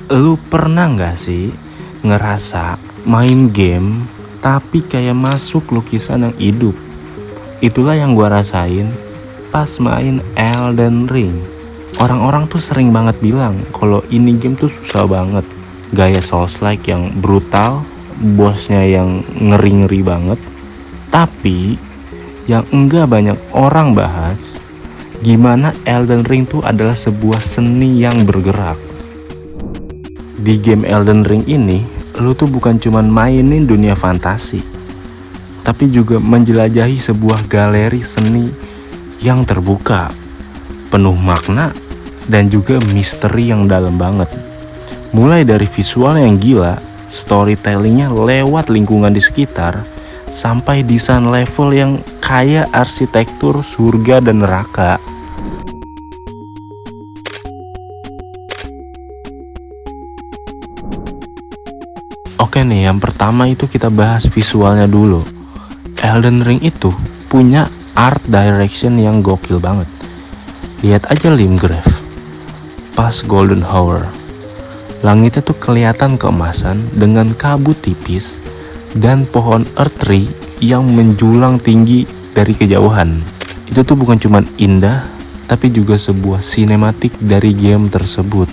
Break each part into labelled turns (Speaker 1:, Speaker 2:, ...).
Speaker 1: Lu pernah gak sih ngerasa main game tapi kayak masuk lukisan yang hidup? Itulah yang gua rasain pas main Elden Ring. Orang-orang tuh sering banget bilang kalau ini game tuh susah banget, gaya Souls-like yang brutal, bosnya yang ngeri-ngeri banget. Tapi yang enggak banyak orang bahas, gimana Elden Ring tuh adalah sebuah seni yang bergerak. Di game Elden Ring ini, lu tuh bukan cuman mainin dunia fantasi, tapi juga menjelajahi sebuah galeri seni yang terbuka, penuh makna dan juga misteri yang dalam banget. Mulai dari visual yang gila, storytellingnya lewat lingkungan di sekitar, sampai desain level yang kayak arsitektur surga dan neraka. Oke nih, yang pertama itu kita bahas visualnya dulu. Elden Ring itu punya art direction yang gokil banget. Lihat aja Limgrave pas Golden Hour. Langitnya tuh kelihatan keemasan dengan kabut tipis dan pohon earth tree yang menjulang tinggi dari kejauhan. Itu tuh bukan cuma indah, tapi juga sebuah sinematik dari game tersebut.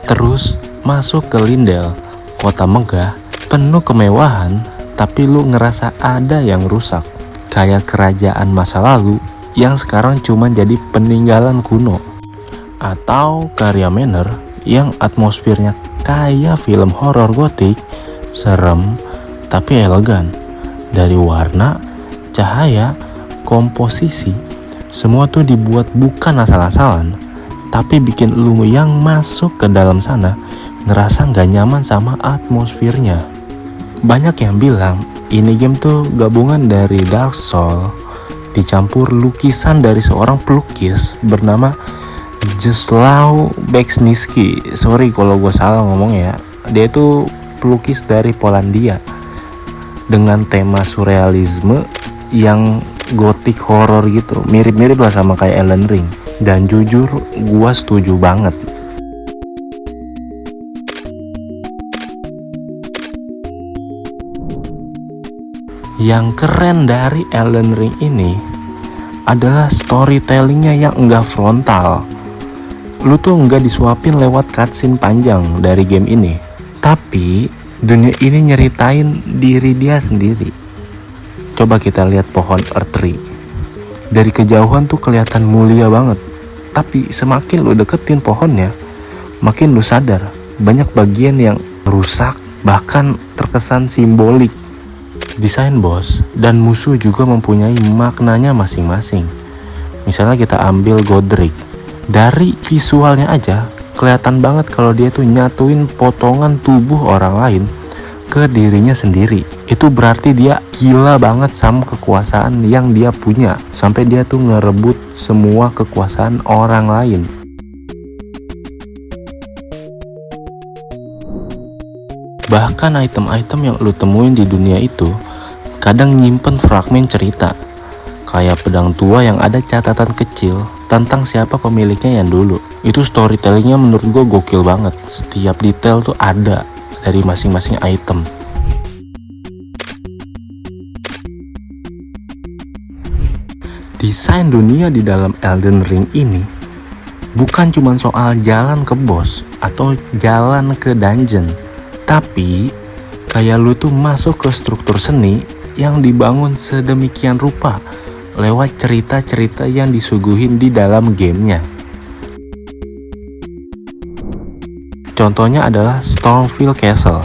Speaker 1: Terus masuk ke Lindell, kota megah, penuh kemewahan, tapi lu ngerasa ada yang rusak. Kayak kerajaan masa lalu yang sekarang cuma jadi peninggalan kuno. Atau Caria Manor yang atmosfernya kayak film horor gotik, serem tapi elegan. Dari warna, cahaya, komposisi, semua tuh dibuat bukan asal-asalan, tapi bikin lu yang masuk ke dalam sana ngerasa gak nyaman sama atmosfernya. Banyak yang bilang ini game tuh gabungan dari Dark Souls dicampur lukisan dari seorang pelukis bernama Czesław Beksiński. Sorry kalau gue salah ngomong ya. Dia tuh pelukis dari Polandia dengan tema surrealisme yang gotik horror gitu. Mirip-mirip lah sama kayak Elden Ring. Dan jujur gue setuju banget. Yang keren dari Elden Ring ini adalah storytellingnya yang enggak frontal. Lu tuh enggak disuapin lewat cutscene panjang dari game ini, tapi dunia ini nyeritain diri dia sendiri. Coba kita lihat pohon earth tree. Dari kejauhan tuh kelihatan mulia banget, tapi semakin lu deketin pohonnya, makin lu sadar banyak bagian yang rusak, bahkan terkesan simbolik. Desain bos dan musuh juga mempunyai maknanya masing-masing. Misalnya kita ambil Godric. Dari visualnya aja kelihatan banget kalau dia tuh nyatuin potongan tubuh orang lain ke dirinya sendiri. Itu berarti dia gila banget sama kekuasaan yang dia punya, sampai dia tuh ngerebut semua kekuasaan orang lain. Bahkan item-item yang lu temuin di dunia itu kadang nyimpen fragmen cerita, kayak pedang tua yang ada catatan kecil tentang siapa pemiliknya yang dulu. Itu storytellingnya menurut gue gokil banget. Setiap detail tuh ada dari masing-masing item. Desain dunia di dalam Elden Ring ini bukan cuma soal jalan ke boss atau jalan ke dungeon, tapi kayak lu tuh masuk ke struktur seni yang dibangun sedemikian rupa lewat cerita-cerita yang disuguhin di dalam gamenya. Contohnya adalah Stormveil Castle.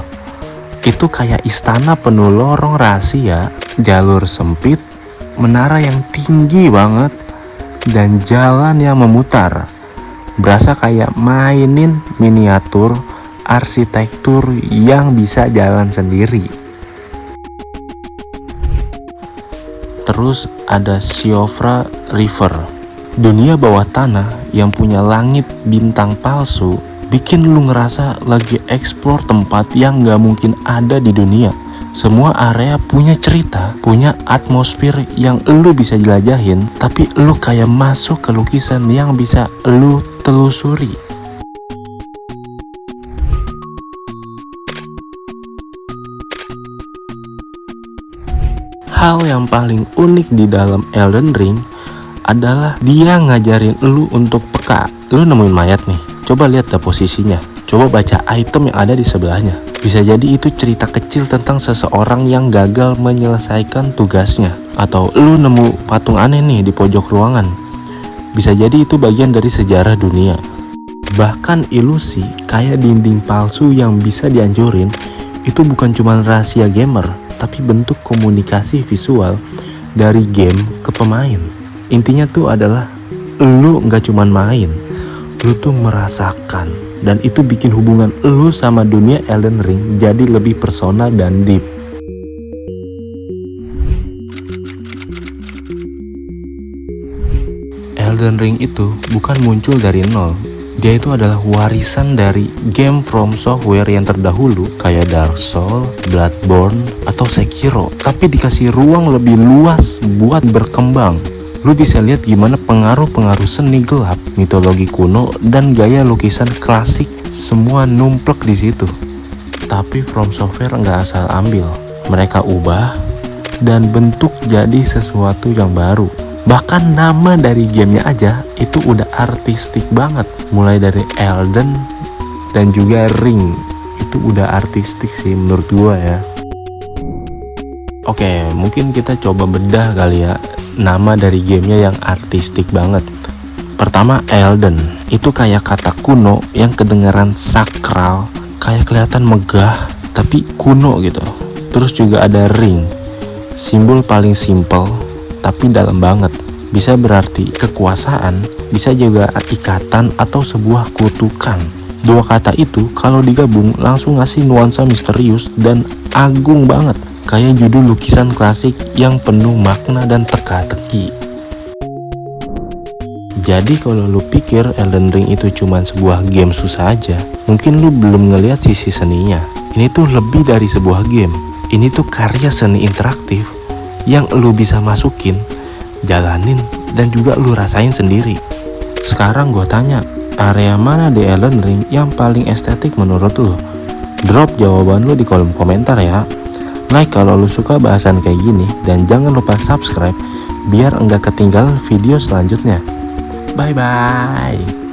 Speaker 1: Itu kayak istana penuh lorong rahasia, jalur sempit, menara yang tinggi banget, dan jalan yang memutar. Berasa kayak mainin miniatur arsitektur yang bisa jalan sendiri. Terus ada Siofra River, dunia bawah tanah yang punya langit bintang palsu, bikin lu ngerasa lagi explore tempat yang gak mungkin ada di dunia. Semua area punya cerita, punya atmosfer yang lu bisa jelajahin, tapi lu kayak masuk ke lukisan yang bisa lu telusuri. Hal yang paling unik di dalam Elden Ring adalah dia ngajarin lu untuk peka. Lu nemuin mayat nih, coba lihat deh posisinya, coba baca item yang ada di sebelahnya. Bisa jadi itu cerita kecil tentang seseorang yang gagal menyelesaikan tugasnya. Atau lu nemu patung aneh nih di pojok ruangan, bisa jadi itu bagian dari sejarah dunia. Bahkan ilusi kayak dinding palsu yang bisa dihancurin, itu bukan cuma rahasia gamer, tapi bentuk komunikasi visual dari game ke pemain. Intinya tuh adalah lu gak cuman main, lu tuh merasakan. Dan itu bikin hubungan lu sama dunia Elden Ring jadi lebih personal dan deep. Elden Ring itu bukan muncul dari nol. Dia itu adalah warisan dari game From Software yang terdahulu kayak Dark Souls, Bloodborne, atau Sekiro. Tapi dikasih ruang lebih luas buat berkembang. Lu bisa lihat gimana pengaruh-pengaruh seni gelap, mitologi kuno, dan gaya lukisan klasik semua numplek di situ. Tapi From Software nggak asal ambil. Mereka ubah dan bentuk jadi sesuatu yang baru. Bahkan nama dari gamenya aja itu udah artistik banget. Mulai dari Elden dan juga Ring, itu udah artistik sih menurut gua ya. Oke, mungkin kita coba bedah kali ya nama dari gamenya yang artistik banget. Pertama, Elden. Itu kayak kata kuno yang kedengaran sakral, kayak kelihatan megah tapi kuno gitu. Terus juga ada Ring, simbol paling simple tapi dalam banget. Bisa berarti kekuasaan, bisa juga ikatan atau sebuah kutukan. Dua kata itu kalau digabung langsung ngasih nuansa misterius dan agung banget, kayak judul lukisan klasik yang penuh makna dan teka-teki. Jadi kalau lu pikir Elden Ring itu cuma sebuah game susah aja, mungkin lu belum ngeliat sisi seninya. Ini tuh lebih dari sebuah game. Ini tuh karya seni interaktif yang lu bisa masukin, jalanin, dan juga lu rasain sendiri. Sekarang gua tanya, area mana di Elden Ring yang paling estetik menurut lu? Drop jawaban lu di kolom komentar ya. Like kalau lu suka bahasan kayak gini, dan jangan lupa subscribe biar enggak ketinggalan video selanjutnya. Bye bye.